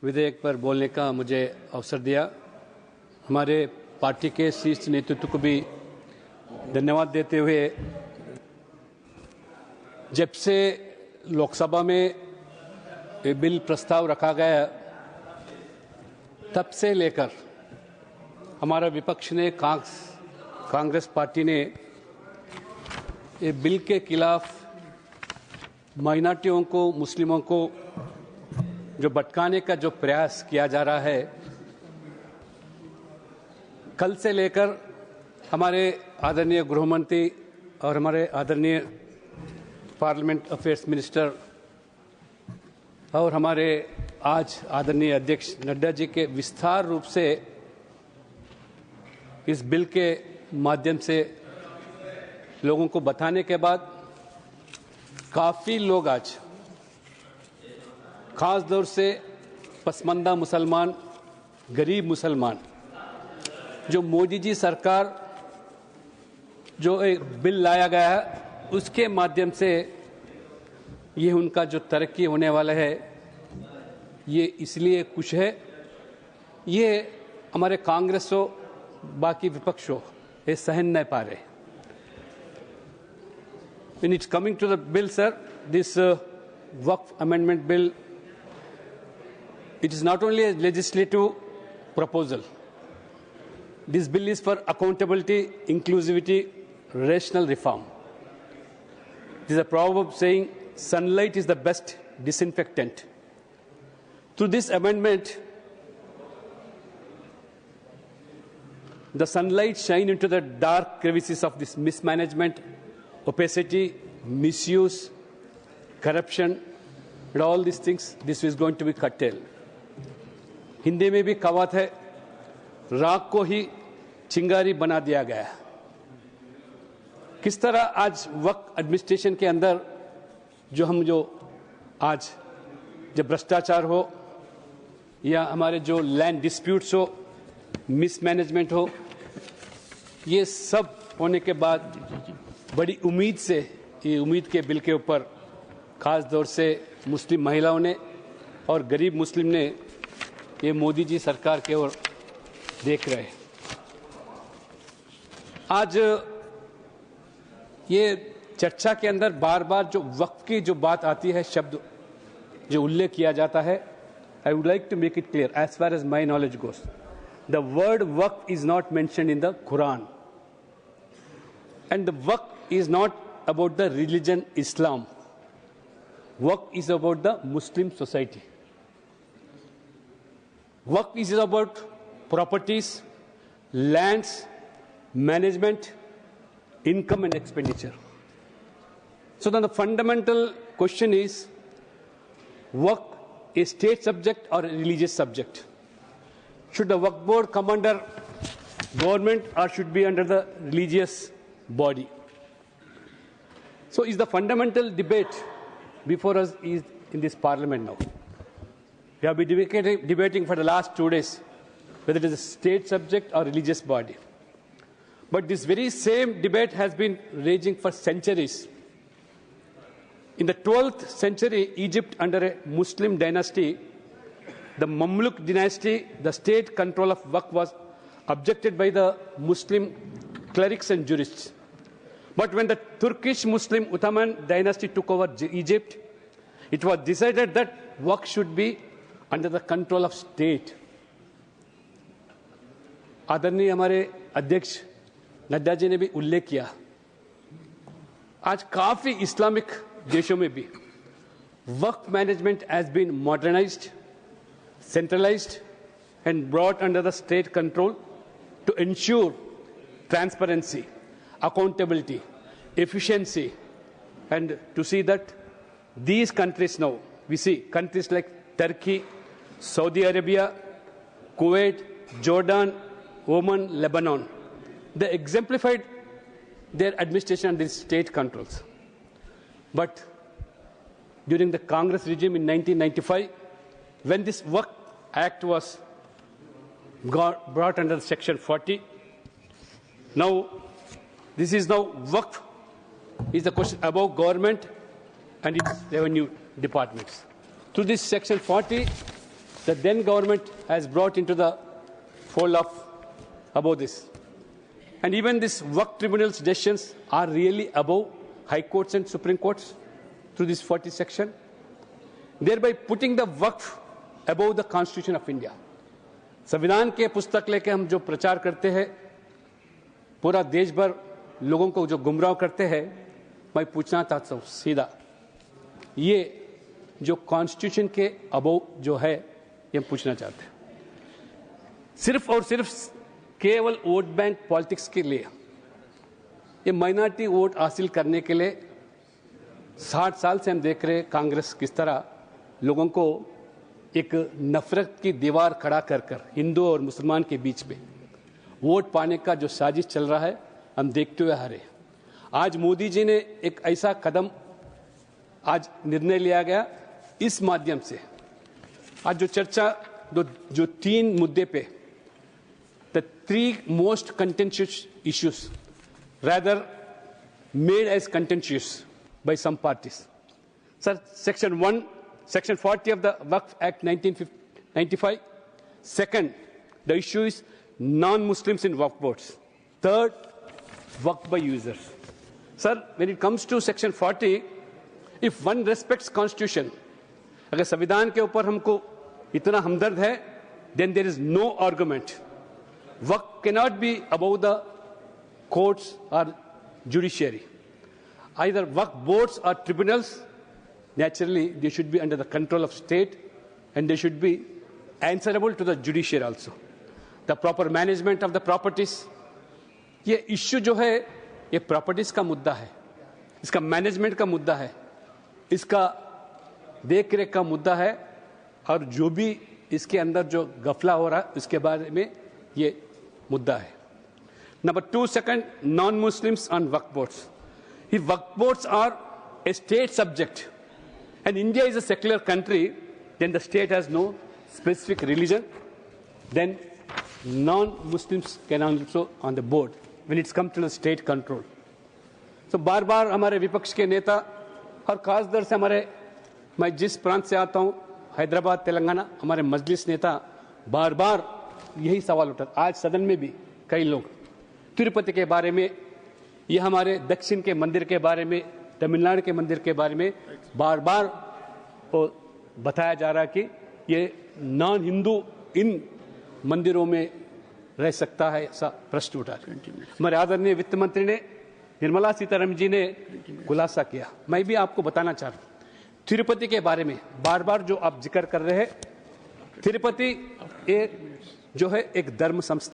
विधेयक पर बोलने का मुझे अवसर दिया। हमारे पार्टी के शीर्ष नेतृत्व को भी धन्यवाद देते हुए, जब से लोकसभा में ये बिल प्रस्ताव रखा गया तब से लेकर हमारा विपक्ष ने कांग्रेस पार्टी ने ये बिल के खिलाफ माइनॉरिटियों को, मुस्लिमों को जो भटकाने का जो प्रयास किया जा रहा है, कल से लेकर हमारे आदरणीय गृहमंत्री और हमारे आदरणीय पार्लियामेंट अफेयर्स मिनिस्टर और हमारे आज आदरणीय अध्यक्ष नड्डा जी के विस्तार रूप से इस बिल के माध्यम से लोगों को बताने के बाद काफी लोग आज, खास तौर से पसमानदा मुसलमान, गरीब मुसलमान, जो मोदी जी सरकार जो एक बिल लाया गया है उसके माध्यम से ये उनका जो तरक्की होने वाला है, ये इसलिए कुछ है, ये हमारे कांग्रेस हो, बाकी विपक्ष हो, ये सहन नहीं पा रहे। When it's coming to the bill, sir, this Waqf Amendment Bill, it is not only a legislative proposal. This bill is for accountability, inclusivity, rational reform. It is a proverb saying, sunlight is the best disinfectant. Through this amendment, the sunlight shine into the dark crevices of this mismanagement, opacity, misuse, corruption, and all these things. This is going to be curtailed. Hindi में भी कहावत है, राख को ही चिंगारी बना दिया गया। किस तरह आज वक्त एडमिनिस्ट्रेशन के अंदर जो आज जब भ्रष्टाचार हो या हमारे जो लैंड डिस्प्यूट्स हो, मिसमैनेजमेंट हो, ये सब होने के बाद बड़ी उम्मीद से ये उम्मीद के बिल के ऊपर खास तौर से मुस्लिम महिलाओं ने और गरीब मुस्लिम ने ये मोदी जी सरकार की ओर देख रहे हैं। आज ये चर्चा के अंदर बार बार जो वक्फ की जो बात आती है, शब्द जो उल्लेख किया जाता है, I would like to make it clear as far as my knowledge goes. The word waqf is not mentioned in the Quran. And the waqf is not about the religion Islam. Waqf is about the Muslim society. Waqf is about properties, lands, management, income and expenditure. So then the fundamental question is, waqf a state subject or a religious subject? Should the Waqf board come under government or should be under the religious body? So is the fundamental debate before us is in this parliament now. We have been debating for the last 2 days whether it is a state subject or religious body. But this very same debate has been raging for centuries. In the 12th century, Egypt under a Muslim dynasty, the Mamluk dynasty, the state control of Waqf was objected by the Muslim clerics and jurists. But when the Turkish Muslim Ottoman dynasty took over Egypt, it was decided that Waqf should be under the control of state. आदरणीय हमारे अध्यक्ष नड्डा जी ने भी उल्लेख किया, आज काफी Islamic देशों में भी waqf management has been modernised, centralized and brought under the state control to ensure transparency, accountability, efficiency, and to see that these countries now, we see countries like Turkey, Saudi Arabia, Kuwait, Jordan, Oman, Lebanon, they exemplified their administration under state controls. But during the Congress regime in 1995, when this Waqf Act was brought under Section 40, now this is now Waqf is the question about government and its revenue departments. Through this Section 40, the then government has brought into the fold of above this. And even these Waqf tribunals decisions are really above high courts and Supreme Courts through this 40 section, thereby putting the Waqf above the Constitution of India. संविधान के पुस्तक लेके हम जो प्रचार करते हैं, पूरा देश भर लोगों को जो गुमराह करते हैं, मैं पूछना चाहता हूँ सीधा, ये जो कॉन्स्टिट्यूशन के अबव जो है, ये हम पूछना चाहते हैं। सिर्फ और सिर्फ केवल वोट बैंक पॉलिटिक्स के लिए, ये माइनॉरिटी वोट हासिल करने के लिए 60 साल से हम देख रहे हैं कांग्रेस किस तरह लोगों को एक नफरत की दीवार खड़ा कर कर हिंदू और मुसलमान के बीच में वोट पाने का जो साजिश चल रहा है, हम देखते हुए आ रहे हैं। आज मोदी जी ने एक ऐसा कदम आज निर्णय लिया गया, इस माध्यम से आज जो चर्चा जो 3 मुद्दे पे, the 3 most contentious issues rather made as contentious by some parties. Sir, Section 40 of the Waqf Act 1995. Second, the issue is non-Muslims in Waqf boards. Third, Waqf by users. Sir, when it comes to Section 40, if one respects Constitution, अगर संविधान के ऊपर हमको इतना हमदर्द है, then there is no argument. Waqf cannot be above the courts or judiciary. Either Waqf boards or tribunals, naturally they should be under the control of state and they should be answerable to the judiciary also. The proper management of the properties, ये issue जो है ये properties का मुद्दा है, इसका management का मुद्दा है, इसका देख रेख का मुद्दा है, और जो भी इसके अंदर जो गफला हो रहा है उसके बारे में ये मुद्दा है। Number 2, second, non-Muslims on Waqf boards. If Waqf boards are a state subject and India is a secular country, then the state has no specific religion, then non-Muslims can also on the board when it's come to the state control. So बार बार हमारे विपक्ष के नेता और खासतौर से हमारे, मैं जिस प्रांत से आता हूँ हैदराबाद तेलंगाना, हमारे मजलिस नेता बार बार यही सवाल उठा। आज सदन में भी कई लोग तिरुपति के बारे में, ये हमारे दक्षिण के मंदिर के बारे में, तमिलनाडु के मंदिर के बारे में बार बार बताया जा रहा है कि ये नॉन हिंदू इन मंदिरों में रह सकता है, ऐसा प्रश्न उठा। हमारे आदरणीय वित्त मंत्री ने, निर्मला सीतारमण जी ने खुलासा किया। मैं भी आपको बताना चाह रहा हूँ तिरुपति के बारे में, बार बार जो आप जिक्र कर रहे हैं, तिरुपति जो है एक धर्म संस्था